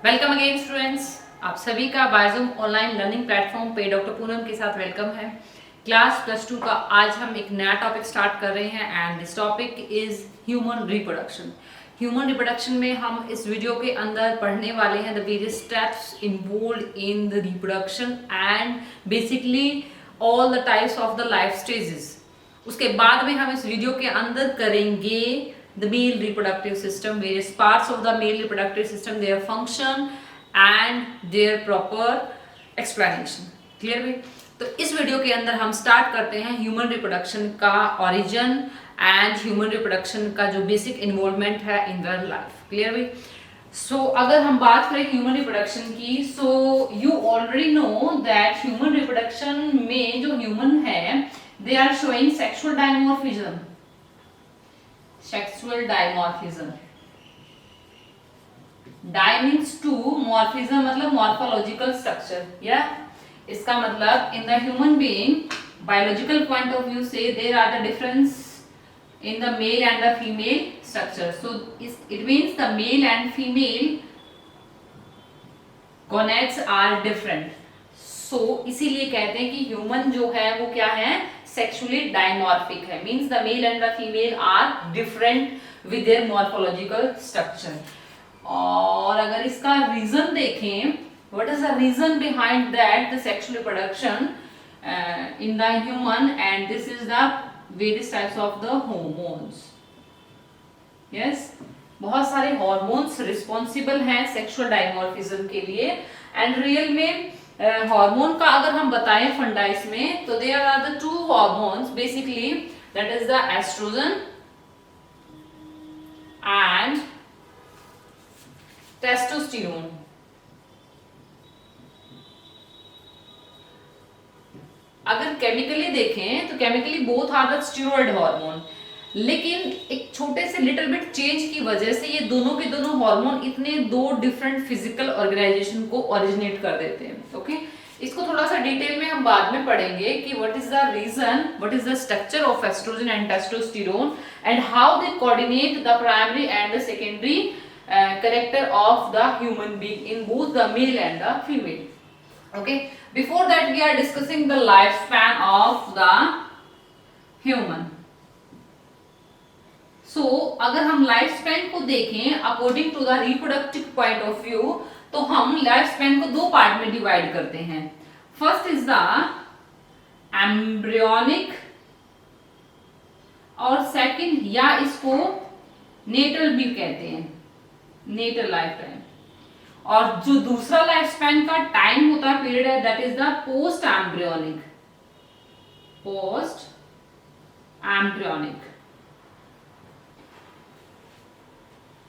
Welcome again students. आप सभी का बायजूम ऑनलाइन लर्निंग प्लेटफॉर्म पे डॉक्टर पूनम के साथ वेलकम है। क्लास +2 का आज हम एक नया टॉपिक स्टार्ट कर रहे हैं and this topic is human reproduction. Human reproduction में हम इस वीडियो के अंदर पढ़ने वाले हैं the various steps involved in the reproduction and basically all the types of the life stages. उसके बाद में हम इस वीडियो के अंदर करेंगे the male reproductive system, various parts of the male reproductive system, their function and their proper explanation. Clear भाई? तो इस वीडियो के अंदर हम स्टार्ट करते हैं ह्यूमन रिप्रोडक्शन का ओरिजिन एंड ह्यूमन रिप्रोडक्शन का जो बेसिक इन्वॉल्वमेंट है इन द लाइफ। क्लियर भाई? सो अगर हम बात करें ह्यूमन रिप्रोडक्शन की, so you already know that human reproduction में जो ह्यूमन है they are showing sexual dimorphism. Sexual dimorphism. Di means two, morphism मतलब morphological structure. Yeah, इसका मतलब in the human being, biological point of view say there are the difference in the male and the female structure. So it means the male and female gonads are different. So इसीलिए कहते हैं कि human जो है वो क्या है, sexually dimorphic है, means the male and the female are different with their morphological structure. और अगर इसका रीजन देखें, what is the reason behind that the sexual reproduction in the human, and this is the various types of the hormones. Yes, बहुत सारे hormones responsible हैं sexual dimorphism के लिए। And real में हार्मोन का अगर हम बताएं फंडाइस में, तो there are the two hormones basically, that is the estrogen and testosterone. अगर केमिकली देखें तो chemically both are the steroid hormone, लेकिन एक छोटे से लिटिल बिट चेंज की वजह से ये दोनों के दोनों हार्मोन इतने दो डिफरेंट फिजिकल ऑर्गेनाइजेशन को ओरिजिनेट कर देते हैं। ओके, इसको थोड़ा सा डिटेल में हम बाद में पढ़ेंगे कि what is the reason, what is the structure of estrogen and testosterone and how they coordinate the primary and the secondary character of the human being in both the male and the female. Okay, before that we are discussing the life span of the human. So अगर हम life span को देखें according to the reproductive point of view, तो हम life span को दो part में divide करते हैं। फर्स्ट इज द एम्ब्रियोनिक और सेकंड, या इसको नेटल भी कहते हैं, नेटल लाइफ टाइम। और जो दूसरा लाइफ स्पैन का टाइम होता है, पीरियड है, that is the post embryonic. Post embryonic.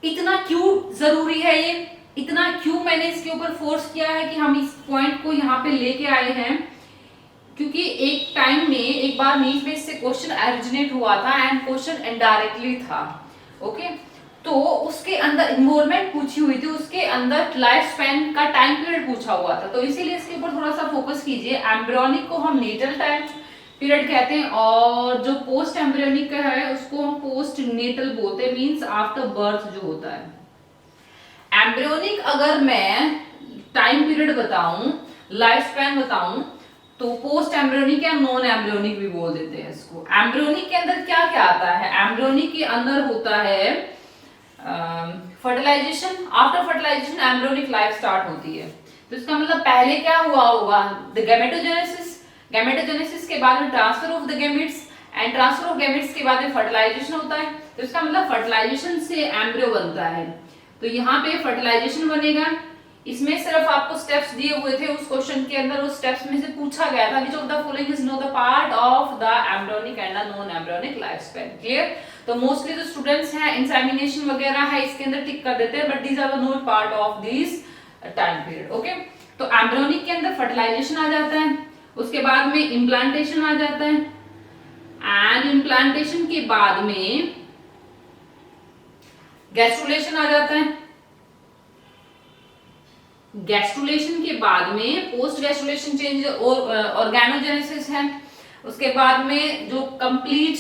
इतना क्यों जरूरी है ये, इतना क्यों मैंने इसके ऊपर फोर्स किया है कि हम इस पॉइंट को यहाँ पे लेके आए हैं, क्योंकि एक टाइम में एक बार नीट में इससे क्वेश्चन ओरिजिनेट हुआ था एंड क्वेश्चन इनडायरेक्टली था। ओके, तो उसके अंदर इन्वॉल्वमेंट पूछी हुई थी, उसके अंदर लाइफ स्पैन का टाइम पीरियड पूछा हुआ था, तो इसीलिए इसके ऊपर थोड़ा सा फोकस कीजिए। एम्ब्रियोनिक को हम नेटल टाइम पीरियड कहते हैं और जो पोस्ट एम्ब्रियोनिक का है उसको हम पोस्ट नेटल बोलते हैं, मींस आफ्टर बर्थ जो होता है। एम्ब्रियोनिक अगर मैं टाइम पीरियड बताऊं, लाइफ स्पैन बताऊं, तो पोस्ट एम्ब्रियोनिक या नॉन एम्ब्रियोनिक भी बोल देते हैं इसको। एम्ब्रियोनिक के अंदर क्या क्या आता है? एम्ब्रियोनिक के अंदर होता है fertilization. After fertilization embryonic life start होती है, तो इसका मतलब पहले क्या हुआ होगा, द गैमेटोजेनेसिस। गैमेटोजेनेसिस के बाद में transfer of the gametes and transfer of gametes के बाद में फर्टिलाइजेशन होता है, तो इसका मतलब फर्टिलाइजेशन से एम्ब्रियो बनता है। तो यहाँ पे फर्टिलाइजेशन बनेगा। इसमें सिर्फ आपको स्टेप्स दिए हुए थे उस क्वेश्चन के अंदर, उस स्टेप्स में से पूछा गया था, which of the following is not the part of the embryonic and the non embryonic life span. Clear? तो मोस्टली जो स्टूडेंट्स हैं इंसेमिनेशन वगैरह है इसके अंदर टिक कर देते हैं, but these are the not part of this time period. Okay, तो एम्ब्रियोनिक के अंदर फर्टिलाइजेशन आ जाता है, उसके बाद में इम्प्लांटेशन आ जाता है, एंड इम्प्लांटेशन के बाद में गैस्ट्रुलेशन आ जाता है। गैस्ट्रुलेशन के बाद में पोस्ट गैस्ट्रुलेशन चेंज और ऑर्गेनोजेनेसिस है। उसके बाद में जो कंप्लीट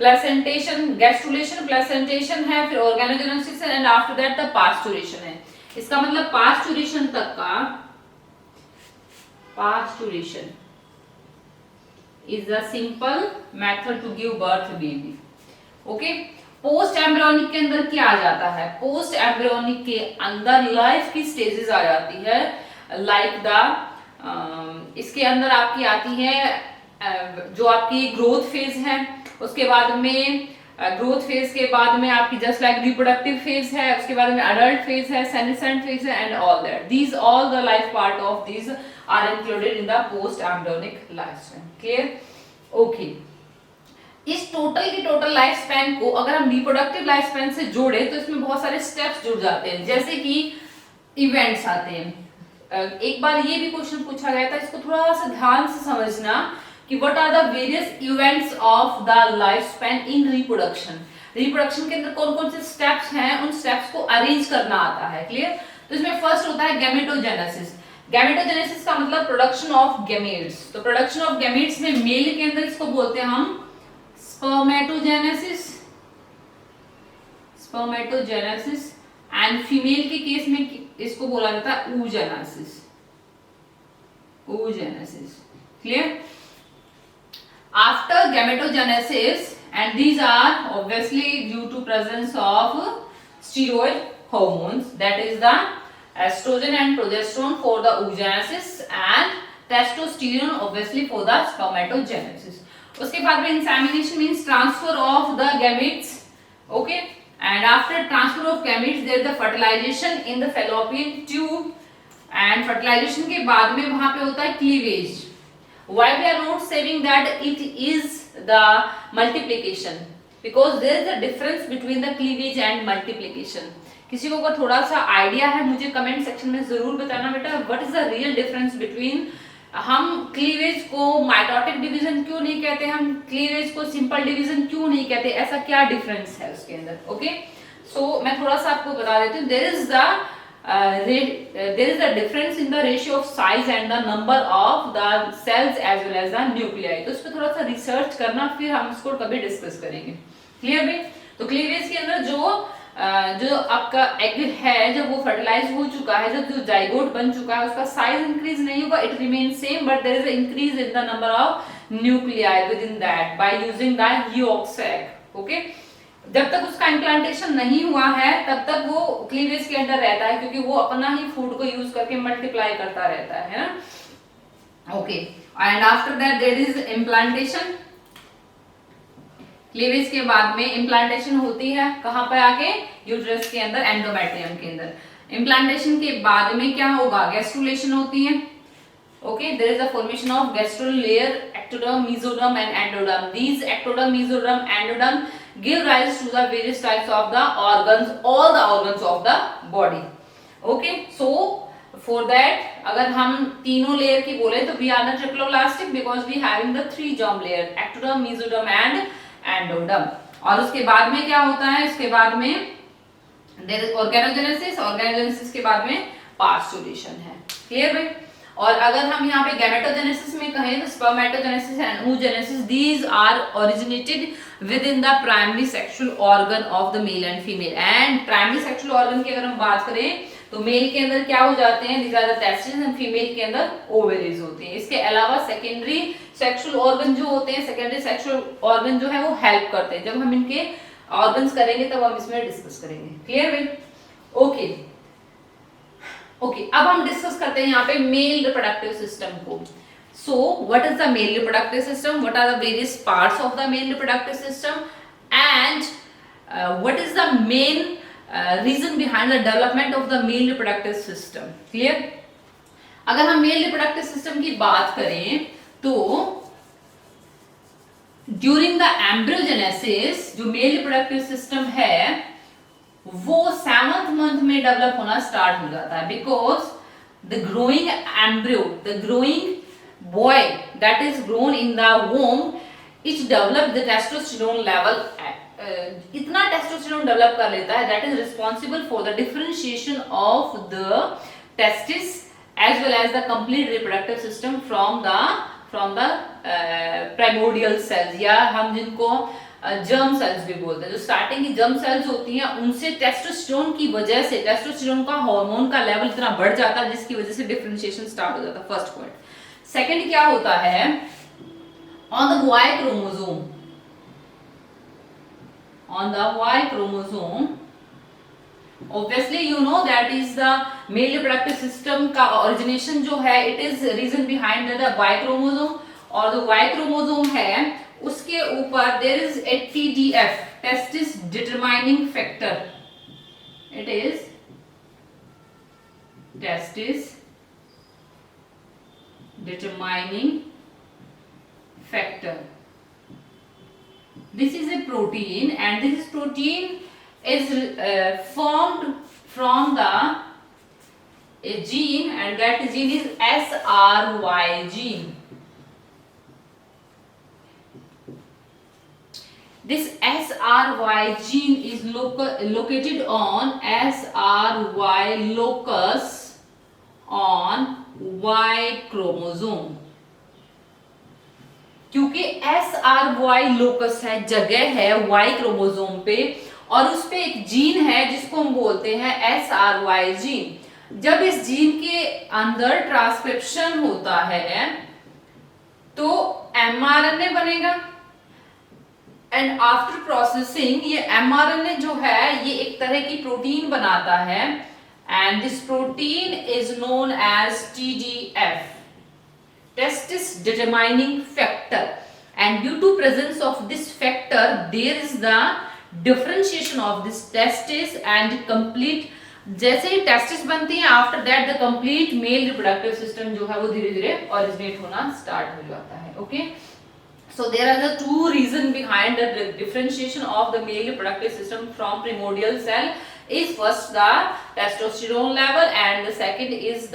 प्लेसेंटेशन, गैस्ट्रुलेशन, प्लेसेंटेशन है, फिर ऑर्गेनोजेनेसिस है, and after that the pasteurisation है। इसका मतलब पास्चुरेशन तक का, pasteurisation is the simple method to give birth baby. Okay, post embryonic के अंदर क्या आ जाता है? पोस्ट एम्ब्रियोनिक के अंदर लाइफ की स्टेजेस आ जाती है, लाइक द इसके अंदर आपकी आती है जो आपकी ग्रोथ फेज है, उसके बाद में ग्रोथ फेज के बाद में आपकी जस्ट लाइक रिप्रोडक्टिव फेज है, उसके बाद में अडल्ट फेज है, सेनेसेंट फेज है, and all that, these all the life part of these are included in the post embryonic life span. Clear? Okay, इस टोटल की टोटल लाइफ स्पैन को अगर हम रिप्रोडक्टिव लाइफ स्पैन से जोड़े तो इसमें बहुत सारे स्टेप्स जुड़ जाते हैं, जैसे कि इवेंट्स आते हैं। एक बार ये भी क्वेश्चन पूछा गया था, इसको थोड़ा सा ध्यान से समझना कि what are the various events of the life span in reproduction. Reproduction के अंदर कौन कौन से स्टेप्स हैं, उन स्टेप्स को अरेंज करना आता है। क्लियर? तो इसमें फर्स्ट होता है गैमेटोजेनेसिस। गैमेटोजेनेसिस का मतलब प्रोडक्शन ऑफ गैमेट्स। तो प्रोडक्शन ऑफ गैमेट्स में मेल के अंदर इसको बोलते हैं हम स्पर्मेटोजेनेसिस, स्पर्मेटोजेनेसिस, एंड फीमेल के केस में इसको बोला जाता है oogenesis, oogenesis। Clear? After gametogenesis, and these are obviously due to presence of steroid hormones, that is the estrogen and progesterone for the oogenesis and testosterone obviously for the spermatogenesis. उसके बाद में insemination means transfer of the gametes, okay, and after transfer of gametes there is the fertilization in the fallopian tube, and fertilization के बाद में वहां पे होता है cleavage. Why we are not saying that it is the multiplication? Because there is a difference between the cleavage and multiplication. किसी को अगर थोड़ा सा आइडिया है मुझे कमेंट सेक्शन में जरूर बताना बेटा, what is the real difference between, हम क्लीवेज को माइटोटिक डिवीजन क्यों नहीं कहते, हम क्लीवेज को सिंपल डिवीजन क्यों नहीं कहते, ऐसा क्या डिफरेंस है उसके अंदर? ओके, सो मैं थोड़ा सा आपको बता देती हूँ। there is a difference in the ratio of size and the number of the cells as well as the nuclei। तो इस पर थोड़ा सा रिसर्च करना, फिर हम इसको कभी डिस्कस करेंगे। क्लियर भाई? तो क्लीवेज के अंदर जो आपका एग है, जब वो फर्टिलाइज हो चुका है, जब जो जाइगोट बन चुका है, उसका साइज इंक्रीज नहीं होगा, it remain same, but there is a increase in the number of nuclei within that by using the yolk sac. Okay, जब तक उसका इम्प्लांटेशन नहीं हुआ है तब तक वो क्लीवेज के अंदर रहता है, क्योंकि वो अपना ही फूड को यूज करके मल्टीप्लाई करता रहता है ना। Okay, and after that there is implantation. Cleavage के बाद में इम्प्लांटेशन होती है कहां पर आके? यूट्रस के अंदर, एंडोमेट्रियम के अंदर। इम्प्लांटेशन के बाद में क्या होगा? गैस्ट्रुलेशन होती है। Okay, there is the formation of gastral layer, ectoderm, mesoderm and endoderm. These ectoderm, mesoderm, endoderm give rise to the various types of the organs, all the organs of the body. Okay, so for that अगर हम तीनों layer की बोले तो we are the triploblastic because we having the three germ layer, ectoderm, mesoderm and endoderm। और उसके बाद में क्या होता है? इसके बाद में there is organogenesis, organogenesis के बाद में पास्चुरेशन है। क्लियर भाई? और अगर हम यहाँ पे गैमेटोजेनेसिस में कहें तो spermatogenesis and oogenesis, these are originated within the primary sexual organ of the male and female। and primary sexual organ की अगर हम बात करें तो मेल के अंदर क्या हो जाते हैं? these are the testes, and female के अंदर ओवरीज होते हैं। इसके अलावा सेकेंडरी सेक्सुअल ऑर्गन जो होते हैं, सेकेंडरी सेक्सुअल ऑर्गन जो है वो हेल्प करते हैं। जब हम इनके ऑर्गन्स करेंगे तब हम इसमें डिस्कस करेंगे। क्लियर भाई? ओके ओके, अब हम डिस्कस करते हैं यहाँ पे मेल रिप्रोडक्टिव सिस्टम को। So what is the male reproductive system, what are the various parts of the male reproductive system, and what is the main reason behind the development of the male reproductive system. Clear? अगर हम male reproductive system की बात करें तो during the embryogenesis जो male reproductive system है वो 7th month में डेवलप होना स्टार्ट हो जाता है, because the growing embryo, the growing boy that is grown in the womb, it develop the testosterone level, इतना टेस्टोस्टेरोन डेवलप कर लेता है that is responsible for the differentiation of the testis as well as the complete reproductive system from the primordial cells, या हम जिनको germ cells भी बोलते हैं। जो स्टार्टिंग की जर्म सेल्स होती हैं उनसे टेस्टोस्टेरोन की वजह से, टेस्टोस्टेरोन का हार्मोन का लेवल इतना बढ़ जाता है जिसकी वजह से डिफरेंशिएशन स्टार्ट हो जाता है। First point. सेकंड क्या होता है, on the Y chromosome, on the Y chromosome, obviously you know that is the male reproductive system का origination जो है, it is reason behind the Y chromosome, और जो Y chromosome है उसके ऊपर there is a TDF, testis determining factor, it is testis determining factor. This is a protein, and this protein is formed from the a gene, and that gene is SRY gene. This SRY gene is located on SRY locus on Y chromosome. क्योंकि SRY locus है, जगह है Y chromosome पे, और उस पे एक gene है जिसको हम बोलते हैं SRY जीन। जब इस जीन के अंदर ट्रांसक्रिप्शन होता है तो mRNA बनेगा, एंड आफ्टर प्रोसेसिंग ये mRNA जो है ये एक तरह की प्रोटीन बनाता है, and this protein is known as TDF, testis determining factor, and due to presence of this factor there is the differentiation of this testis and complete, जैसे ही टेस्टिस बनती है after that the complete mail reproductive system जो है वो धीरे धीरे originate होना start हो जाता है। Okay, so there are the two reason behind the differentiation of the male reproductive system from primordial cell is first the testosterone level, and the second is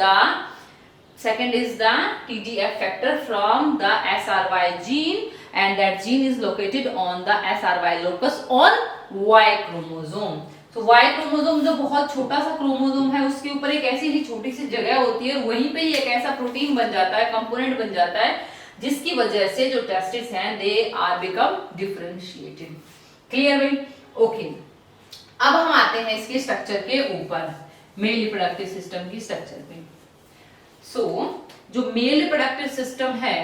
the TDF factor from the SRY gene, and that gene is located on the SRY locus on Y chromosome. So Y chromosome जो बहुत छोटा सा chromosome है उसके ऊपर एक ऐसी ही छोटी सी जगह होती है, वहीं पे ही एक ऐसा प्रोटीन बन जाता है, कंपोनेंट बन जाता है, जिसकी वजह से जो टेस्टिस हैं they are become differentiated. Clear भाई? ओके, अब हम आते हैं इसके स्ट्रक्चर के ऊपर, मेल रिप्रोडक्टिव सिस्टम की स्ट्रक्चर पे। सो जो मेल रिप्रोडक्टिव सिस्टम है,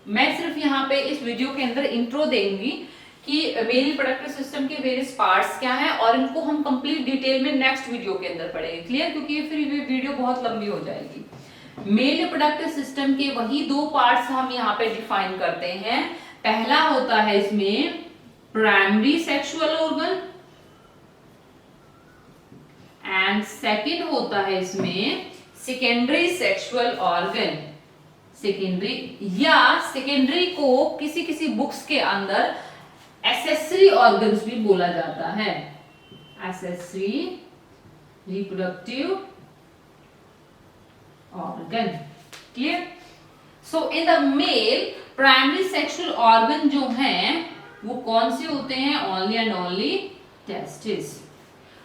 मैं सिर्फ यहाँ पे इस वीडियो के अंदर इंट्रो देंगी कि मेल रिप्रोडक्टिव सिस्टम के वेरियस पार्ट्स क्या हैं, और इनको हम कंप्लीट डिटेल में नेक्स्ट वीडियो के अंदर पढ़ेंगे। क्लियर? क्योंकि फिर ये वीडियो बहुत लंबी हो जाएगी। मेल रिप्रोडक्टिव सिस्टम के वही दो पार्ट्स हम यहाँ पे डिफाइन करते हैं। पहला होता है इसमें primary sexual organ, and second होता है इसमें सेकेंडरी सेक्सुअल ऑर्गन। सेकेंडरी, या सेकेंडरी को किसी किसी बुक्स के अंदर एक्सेसरी ऑर्गन्स भी बोला जाता है, accessory reproductive organ. Clear? So in the male primary sexual organ जो हैं वो कौन से होते हैं? Only and only testis.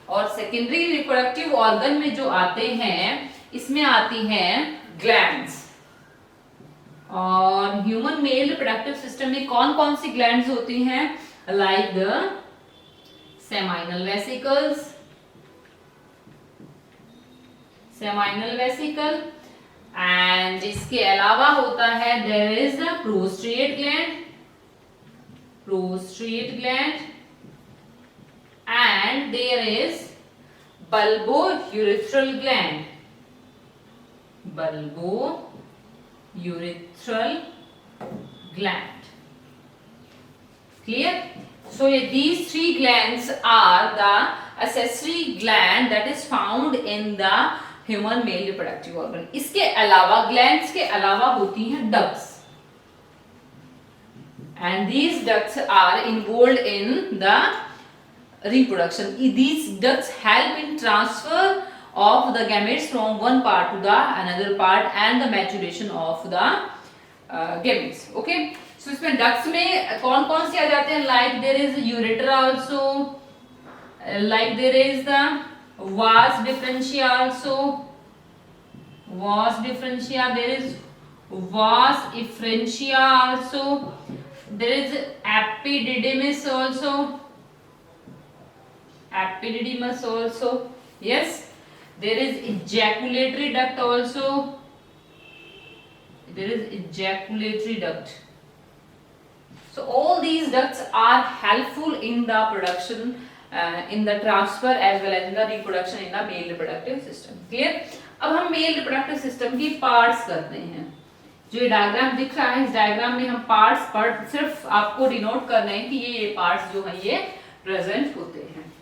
और सेकेंडरी रिप्रोडक्टिव ऑर्गन में जो आते हैं इसमें आती हैं ग्लैंड्स। और ह्यूमन मेल रिप्रोडक्टिव सिस्टम में कौन कौन सी ग्लैंड्स होती हैं? Like the seminal vesicles, seminal vesicle, and इसके अलावा होता है there is the prostate gland, prostate gland, and there is bulbourethral gland, bulbourethral gland. Clear? So these three glands are the accessory gland that is found in the human male reproductive organ. इसके अलावा glands के अलावा होती हैं ducts, and these ducts are involved in the reproduction. These ducts help in transfer of the gametes from one part to the another part and the maturation of the gametes. Okay, so इसमें ducts में कौन कौन से आ जाते हैं? Like there is ureter also, like there is the vas differentia also, vas differentia, there is vas efferentia also, there is epididymis also, yes, there is ejaculatory duct also, so all these ducts are helpful in the production, in the transfer as well as in the reproduction in the male reproductive system. Clear? अब हम male reproductive system की parts करते हैं। जो ये diagram दिख रहा है, इस डायग्राम में हम पार्ट्स सिर्फ आपको डिनोट करने हैं कि ये पार्ट्स जो है ये प्रेजेंट होते हैं।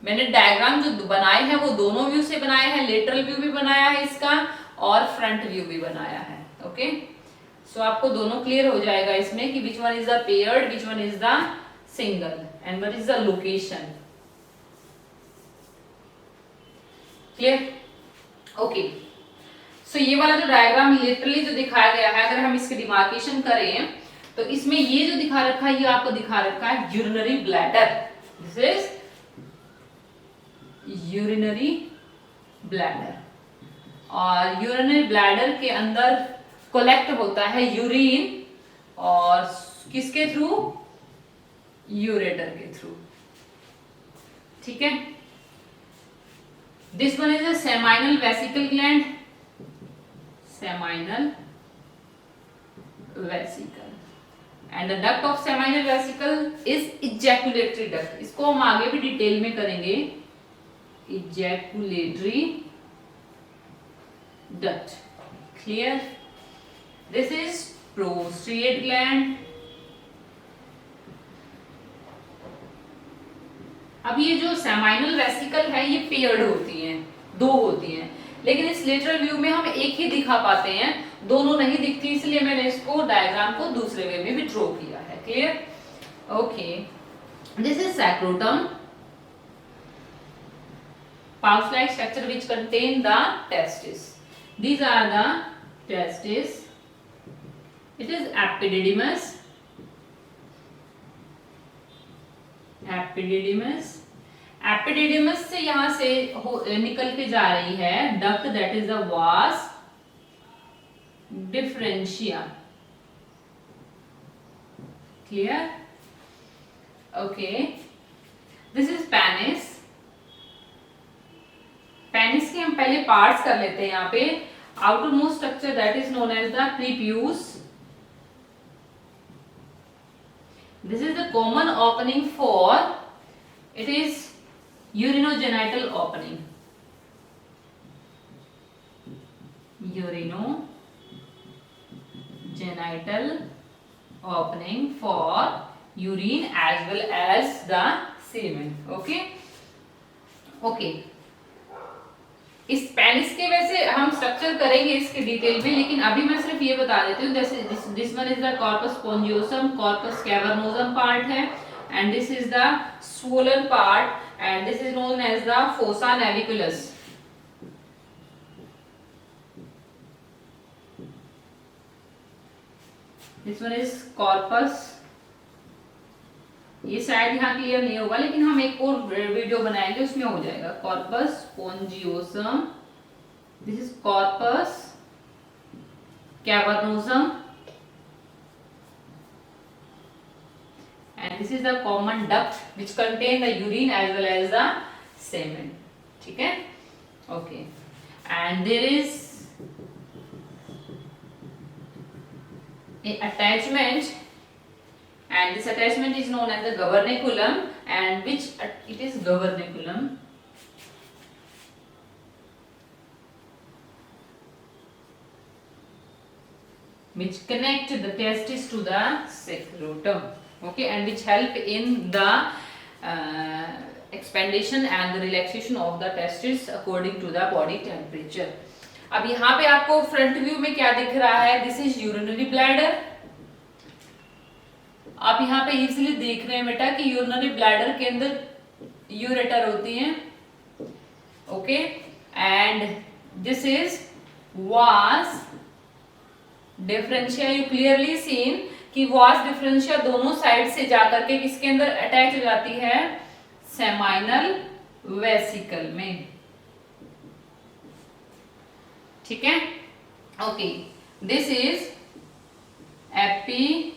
मैंने डायग्राम जो बनाए हैं वो दोनों व्यू से बनाए हैं, लेटरल व्यू भी बनाया है इसका और फ्रंट व्यू भी बनाया है। ओके, सो आपको दोनों क्लियर हो जाएगा इसमें कि which one is the paired, which one is the single and what is the location. Clear? Okay, so ये वाला जो डायग्राम लिटरली जो दिखाया गया है, अगर हम इसकी डिमार्केशन करें तो इसमें ये जो दिखा रखा है, ये आपको दिखा रखा है urinary bladder. This is urinary bladder, और यूरिनरी ब्लैडर के अंदर कलेक्ट होता है यूरिन, और किसके थ्रू? यूरेटर के थ्रू। ठीक है, this one is a seminal vesicle gland, seminal vesicle, and the duct of seminal vesicle is ejaculatory duct. इसको हम आगे भी डिटेल में करेंगे। ejaculatory duct, clear? This is prostrate gland. अब ये जो सेमाइनल वेसिकल है ये पेयर्ड होती हैं, दो होती हैं, लेकिन इस लेटरल व्यू में हम एक ही दिखा पाते हैं, दोनों नहीं दिखती, इसलिए मैंने इसको डायग्राम को दूसरे वे में भी ड्रॉ किया है। Clear? Okay, this is scrotum, pouch like structure which contain the testes. These are the testes. It is epididymis, epididymis से यहां से निकल के जा रही है duct, that is the vas deferentia. Clear? Okay, this is penis. Penis के हम पहले पार्ट्स कर लेते हैं। यहाँ पे outermost structure that is known as the prepuce. This is the common opening for, it is urinogenital opening. Urinogenital opening for urine as well as the semen. Okay? Okay. इस penis के वैसे हम structure करेंगे इसके detail में, लेकिन अभी मैं सिर्फ ये बता देती हूँ। जैसे this one is the corpus spongiosum, corpus cavernosum part है, and this is the swollen part, and this is known as the fossa navicularis. This one is corpus. ये शायद यहाँ क्लियर नहीं होगा, लेकिन हम एक और वीडियो बनाएंगे उसमें हो जाएगा। Corpus spongiosum, this is corpus cavernosum, and this is the common duct which contain the urine as well as the semen. ठीक है? Okay, and there is attachment, and this attachment is known as the gubernaculum, and which it is gubernaculum, which connect the testis to the scrotum. Okay, and which help in the expandation and the relaxation of the testis according to the body temperature. अब यहाँ पे आपको front view में क्या दिख रहा है? This is urinary bladder. आप यहाँ पे इजीली देख रहे हैं बेटा कि यूरिनरी ब्लैडर के अंदर यूरेटर होती है। ओके, एंड दिस इज वास डिफरेंशिया। यू क्लियरली सीन कि वास डिफरेंशिया दोनों साइड से जाकर के किसके अंदर अटैच हो जाती है? सेमाइनल वेसिकल में। ठीक है? Okay, this is epididymis,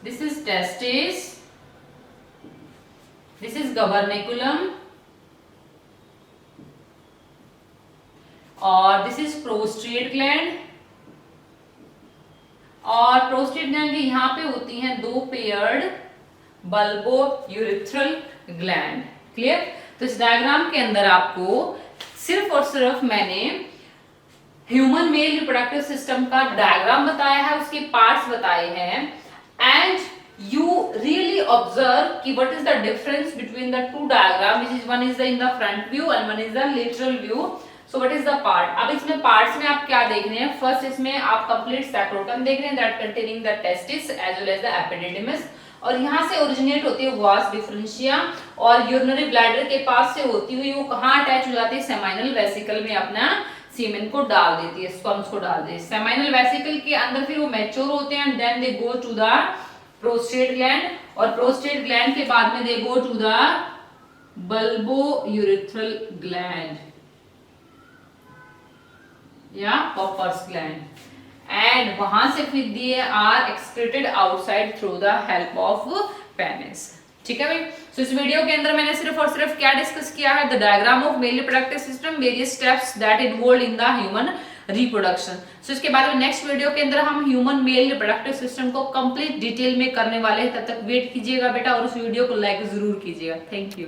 this is testis, this is gubernaculum, और this is prostate gland। और प्रोस्टेट ग्लैंड के यहाँ पे होती हैं दो paired bulbo urethral gland. Clear? तो इस डायग्राम के अंदर आपको सिर्फ और सिर्फ मैंने ह्यूमन मेल रिप्रोडक्टिव सिस्टम का डायग्राम बताया है, उसके पार्ट्स बताए हैं, एंड you really observe कि what is the difference between the two diagram, which is one is the in the front view and one is the lateral view. So what is the part? अब इसमें parts में आप क्या देख रहे हैं? First इसमें आप complete scrotum देख रहे हैं that containing the testis as well as the epididymis, और यहाँ से ओरिजिनेट होती है vas differentia और यूरिनरी ब्लैडर के पास से होती हुई वो कहाँ अटैच हो जाती है? सेमाइनल वेसिकल में अपना सीमेन को डाल देती है, स्पर्म्स को डाल देती है। सेमाइनल वेसिकल के अंदर फिर वो मैच्योर होते हैं and then they go to the prostate gland, और प्रोस्टेट ग्लैंड के बाद में they go to the bulbo urethral gland या पॉपर्स ग्लैंड, एंड वहां से फिर they are excreted outside through the help of penis. ठीक है भाई। सो इस वीडियो के अंदर मैंने सिर्फ और सिर्फ क्या डिस्कस किया है? The diagram of male reproductive system, various steps that involve in the human reproduction. So इसके बाद में नेक्स्ट वीडियो के अंदर हम ह्यूमन मेल रिप्रोडक्टिव सिस्टम को कंप्लीट डिटेल में करने वाले हैं। तब तक वेट कीजिएगा बेटा और उस वीडियो को लाइक जरूर कीजिएगा। Thank you.